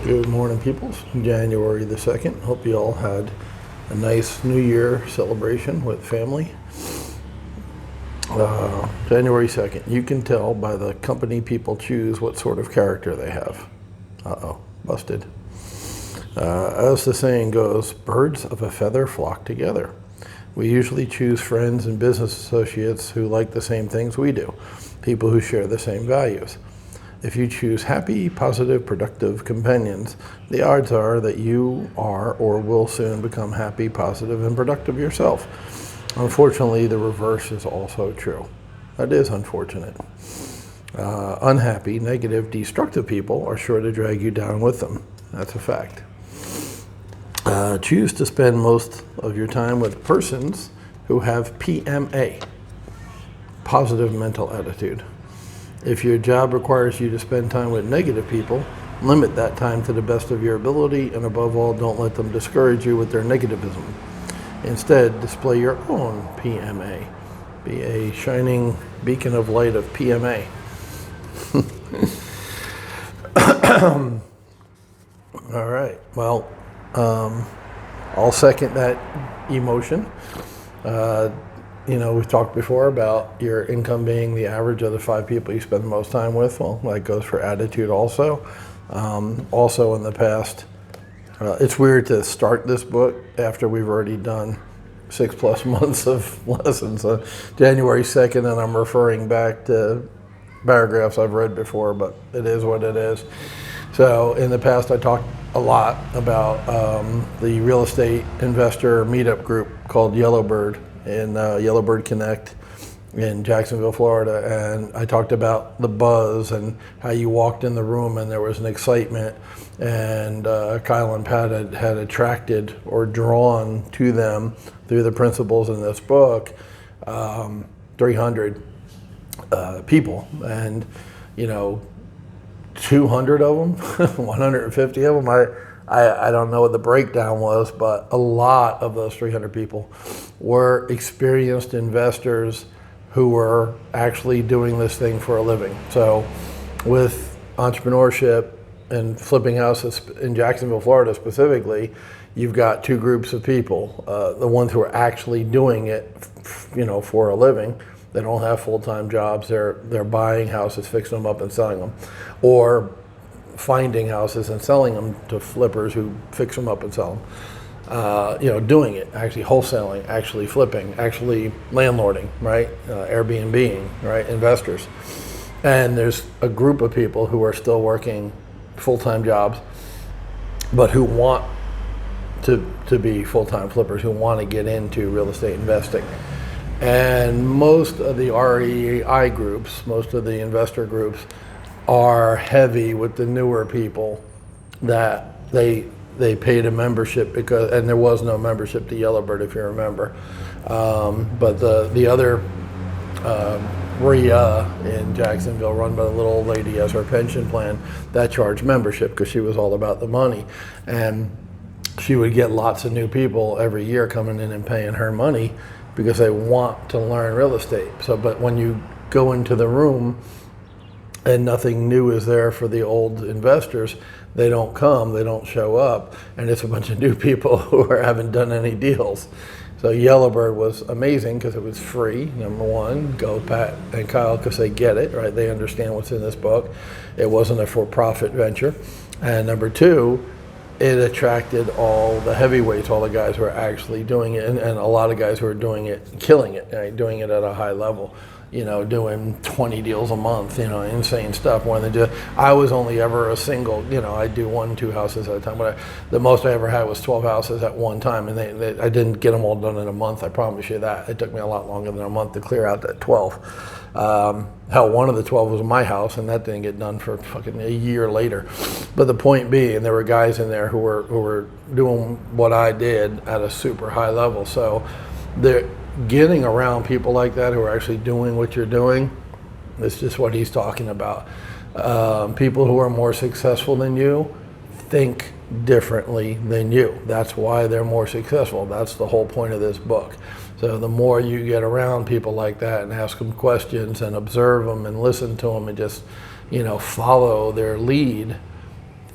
Good morning, peoples. January the 2nd. Hope you all had a nice New Year celebration with family. January 2nd. You can tell by the company people choose what sort of character they have. Uh-oh, busted. As the saying goes, birds of a feather flock together. We usually choose friends and business associates who like the same things we do, people who share the same values. If you choose happy, positive, productive companions, the odds are that you are or will soon become happy, positive, and productive yourself. Unfortunately, the reverse is also true. That is unfortunate. Unhappy, negative, destructive people are sure to drag you down with them. That's a fact. Choose to spend most of your time with persons who have PMA, positive mental attitude. If your job requires you to spend time with negative people, limit that time to the best of your ability, and above all, don't let them discourage you with their negativism. Instead, display your own PMA. Be a shining beacon of light of PMA. All right, well, I'll second that emotion. We've talked before about your income being the average of the 5 people you spend the most time with. Well, that goes for attitude also. Also in the past, it's weird to start this book after we've already done 6+ months of lessons. January 2nd, and I'm referring back to paragraphs I've read before, but it is what it is. So in the past, I talked a lot about the real estate investor meetup group called Yellowbird in Yellowbird Connect in Jacksonville, Florida. And I talked about the buzz and how you walked in the room and there was an excitement, and Kyle and Pat had attracted or drawn to them through the principles in this book 300 people, and 200 of them, 150 of them, I don't know what the breakdown was, but a lot of those 300 people were experienced investors who were actually doing this thing for a living. So with entrepreneurship and flipping houses in Jacksonville, Florida specifically, you've got 2 groups of people. The ones who are actually doing it, for a living. They don't have full-time jobs. They're buying houses, fixing them up, and selling them, or finding houses and selling them to flippers who fix them up and sell them. Doing it, actually wholesaling, actually flipping, actually landlording, right? Airbnb-ing, right? Investors. And there's a group of people who are still working full-time jobs, but who want to be full-time flippers, who want to get into real estate investing. And most of the REI groups, most of the investor groups, are heavy with the newer people that they paid a membership and there was no membership to Yellowbird, if you remember. But the other REIA in Jacksonville, run by the little old lady as her pension plan, that charged membership because she was all about the money. And she would get lots of new people every year coming in and paying her money because they want to learn real estate. But when you go into the room and nothing new is there for the old investors, they don't come, they don't show up, and it's a bunch of new people who haven't done any deals. So Yellowbird was amazing because it was free, number one. Go Pat and Kyle because they get it, right? They understand what's in this book. It wasn't a for-profit venture. And number 2, it attracted all the heavyweights, all the guys who are actually doing it, and a lot of guys who are doing it, killing it, right? Doing it at a high level. Doing 20 deals a month, insane stuff. More than just, I was only ever a single, I do 1-2 houses at a time. But the most I ever had was 12 houses at one time, and I didn't get them all done in a month. I promise you that. It took me a lot longer than a month to clear out that 12. Hell, one of the 12 was my house, and that didn't get done for fucking a year later. But the point being, there were guys in there who were doing what I did at a super high level. So they're getting around people like that who are actually doing what you're doing. It's just what he's talking about. People who are more successful than you think differently than you. That's why they're more successful. That's the whole point of this book. So the more you get around people like that and ask them questions and observe them and listen to them and just, follow their lead,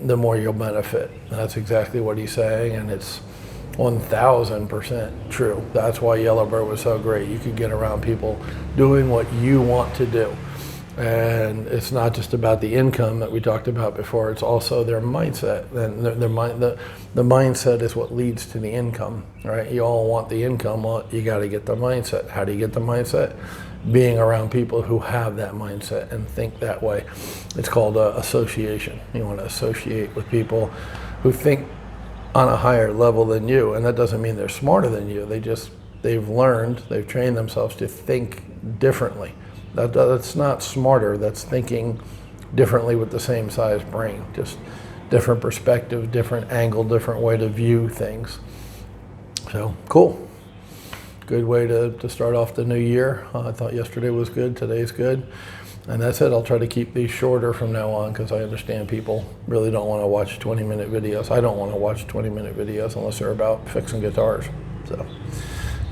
the more you'll benefit. That's exactly what he's saying, and it's 1000% true. That's why Yellowbird was so great. You could get around people doing what you want to do. And it's not just about the income that we talked about before, it's also their mindset. And the mindset is what leads to the income, right? You all want the income, well, you got to get the mindset. How do you get the mindset? Being around people who have that mindset and think that way. It's called association. You want to associate with people who think on a higher level than you, and that doesn't mean they're smarter than you. They've learned, they've trained themselves to think differently. That's not smarter, that's thinking differently with the same size brain. Just different perspective, different angle, different way to view things. So, cool. Good way to start off the new year. I thought yesterday was good, today's good. And that's it. I'll try to keep these shorter from now on because I understand people really don't want to watch 20-minute videos. I don't want to watch 20-minute videos unless they're about fixing guitars. So,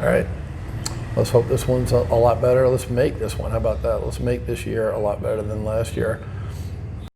all right. Let's hope this one's a lot better. Let's make this one. How about that? Let's make this year a lot better than last year.